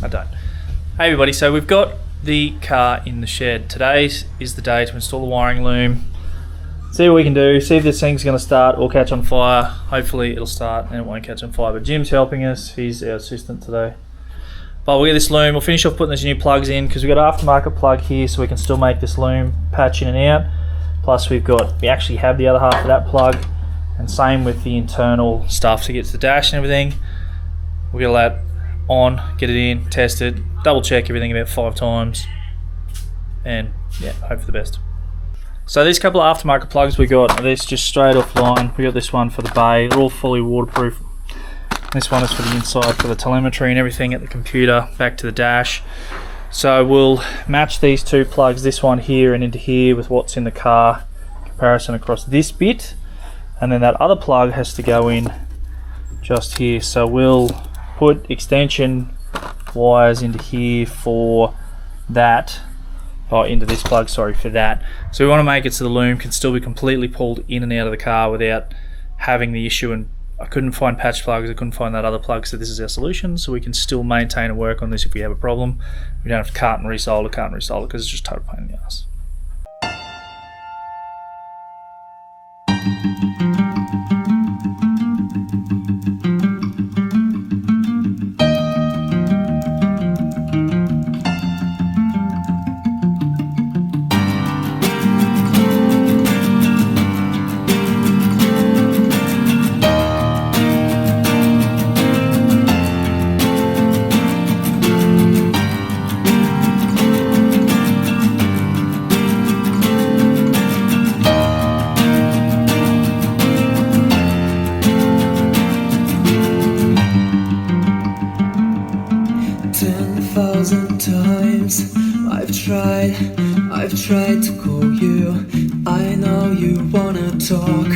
I don't. Hey everybody, so we've got the car in the shed. Today is the day to install the wiring loom. See what we can do, see if this thing's going to start or catch on fire. Hopefully it'll start and it won't catch on fire, but Jim's helping us, he's our assistant today. But we'll get this loom, we'll finish off putting these new plugs in because we've got an aftermarket plug here so we can still make this loom patch in and out. Plus we actually have the other half of that plug, and same with the internal stuff to get to the dash and everything. We'll get all that on, get it in, test it, double check everything about 5 times, and yeah, hope for the best. So these couple of aftermarket plugs we got, this just straight offline. We got this one for the bay, they're all fully waterproof. This one is for the inside, for the telemetry and everything at the computer, back to the dash. So we'll match these two plugs, this one here and into here, with what's in the car, comparison across this bit, and then that other plug has to go in just here. So we'll put extension wires into here for that, or into this plug, sorry, for that. So we want to make it so the loom can still be completely pulled in and out of the car without having the issue. And I couldn't find patch plugs, I couldn't find that other plug, so this is our solution, so we can still maintain and work on this if we have a problem. We don't have to cut and resolder because it's just a total pain in the ass. Times I've tried to call you. I know you wanna talk.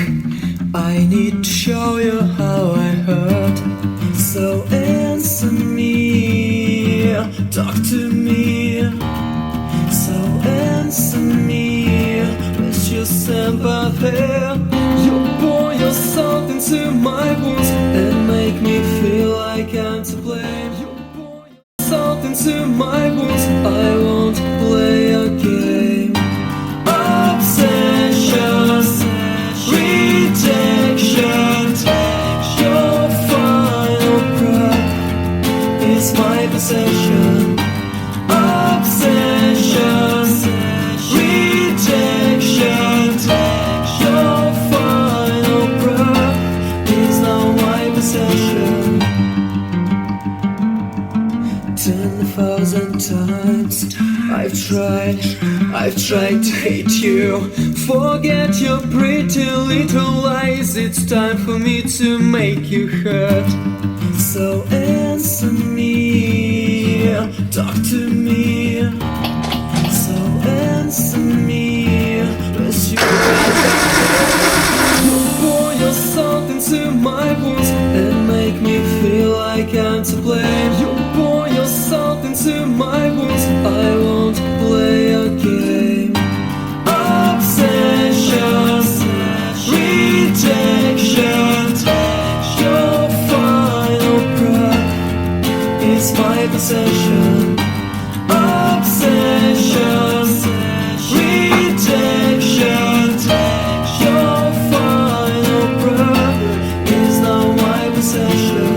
I need to show you how I hurt. So answer me, talk to me. So answer me with your sympathy. You pour your salt into my wounds and make me feel like I'm to blame. Into my wounds, I won't play a game. Obsession, rejection, your final breath is my possession. Obsession, rejection, your final breath is now my possession. 10,000 times I've tried to hate you. Forget your pretty little lies. It's time for me to make you hurt. So answer me, talk to me. So answer me, you pour your salt into my wounds and make me feel like I'm to blame. You pour your salt into my wounds, I won't play a game. Obsession, rejection, your final breath is my possession. Obsession, rejection, your final breath is now my possession.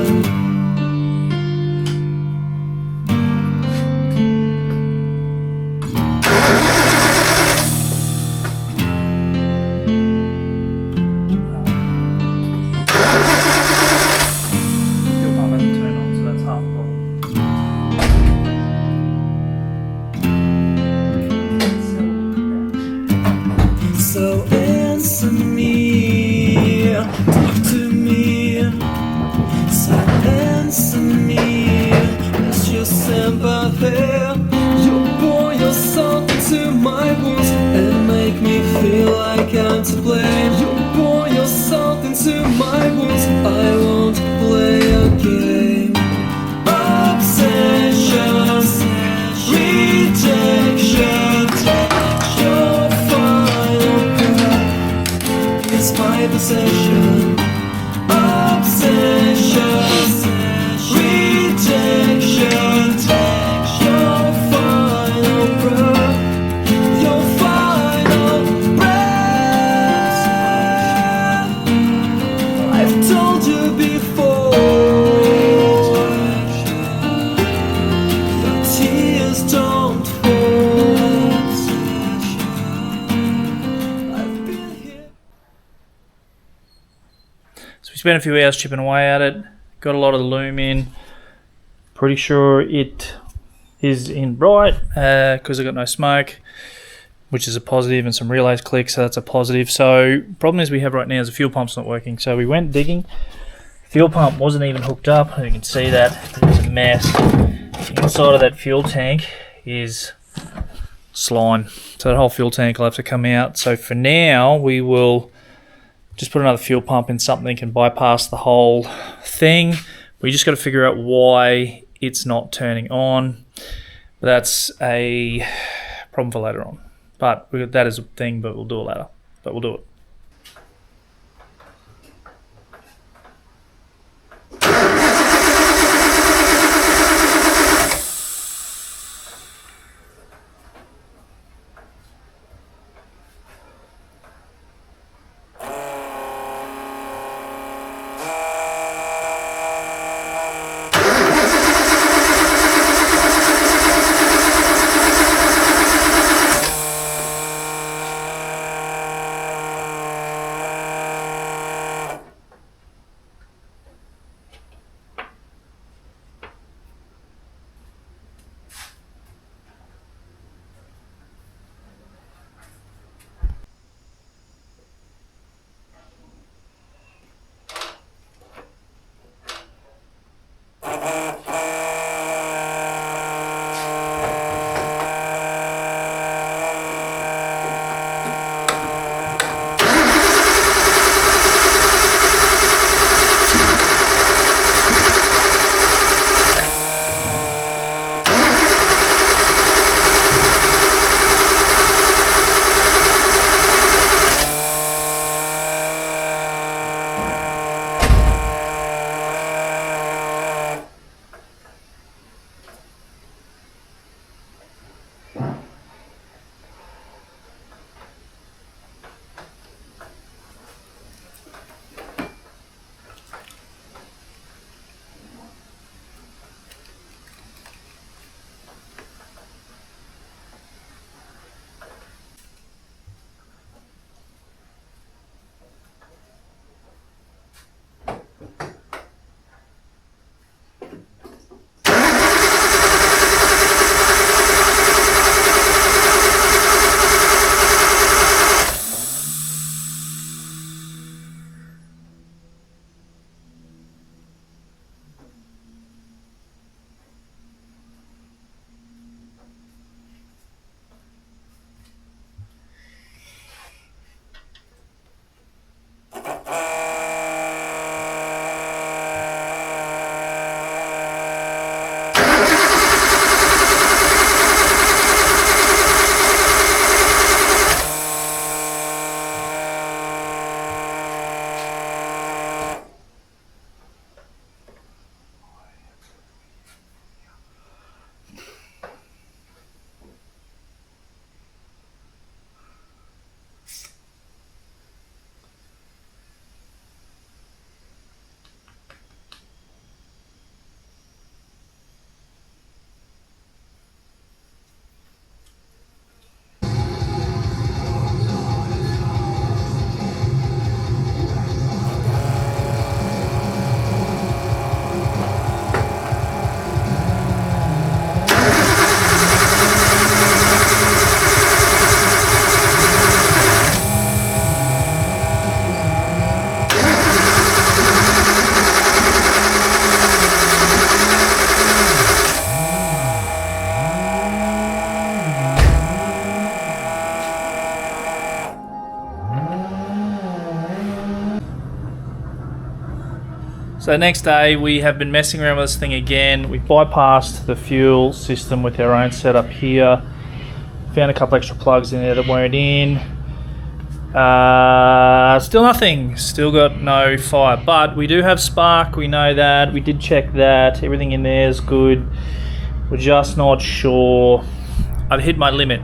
So answer me, talk to me. So answer me, that's your sympathy. You pour your salt into my wounds and make me feel like I'm to blame. You pour your salt into my wounds, I won't play a game. Obsession, rejection, your final breath is my possession. Obsession, rejection. spent a few hours chipping away at it, got a lot of the loom in. Pretty sure it is in bright because I got no smoke, which is a positive, and some relays click, so that's a positive. So problem is we have right now is the fuel pump's not working. So we went digging. Fuel pump wasn't even hooked up. You can see that it's a mess. Inside of that fuel tank is slime. So that whole fuel tank will have to come out. So for now, we will just put another fuel pump in something and bypass the whole thing. We just got to figure out why it's not turning on. But that's a problem for later on. But that is a thing, but we'll do it later. But we'll do it. So next day we have been messing around with this thing again. We bypassed the fuel system with our own setup here. Found a couple extra plugs in there that weren't in. Still nothing. Still got no fire. But we do have spark. We know that. We did check that. Everything in there is good. We're just not sure. I've hit my limit.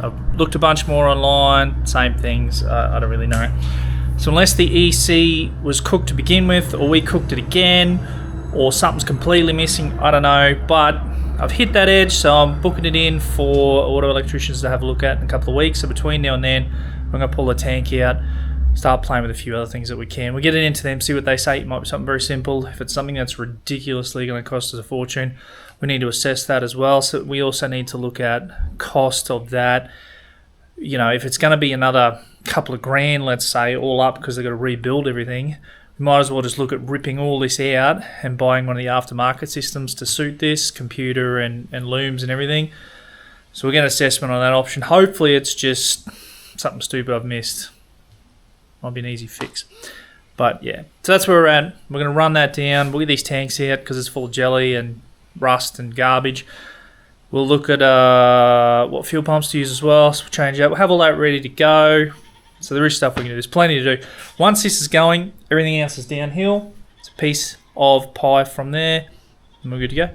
I've looked a bunch more online. Same things. I don't really know. So unless the EC was cooked to begin with, or we cooked it again, or something's completely missing, I don't know. But I've hit that edge, so I'm booking it in for auto electricians to have a look at in a couple of weeks. So between now and then, I'm going to pull the tank out, start playing with a few other things that we can. We'll get it into them, see what they say. It might be something very simple. If it's something that's ridiculously going to cost us a fortune, we need to assess that as well. So we also need to look at cost of that. You know, if it's going to be another couple of grand, let's say, all up because they've got to rebuild everything, we might as well just look at ripping all this out and buying one of the aftermarket systems to suit this, computer and looms and everything. So we'll get an assessment on that option. Hopefully it's just something stupid I've missed. Might be an easy fix. But yeah, so that's where we're at. We're going to run that down. We'll get these tanks out because it's full of jelly and rust and garbage. We'll look at what fuel pumps to use as well. So we'll change out. We'll have all that ready to go. So there is stuff we can do. There's plenty to do. Once this is going, everything else is downhill. It's a piece of pie from there. And we're good to go.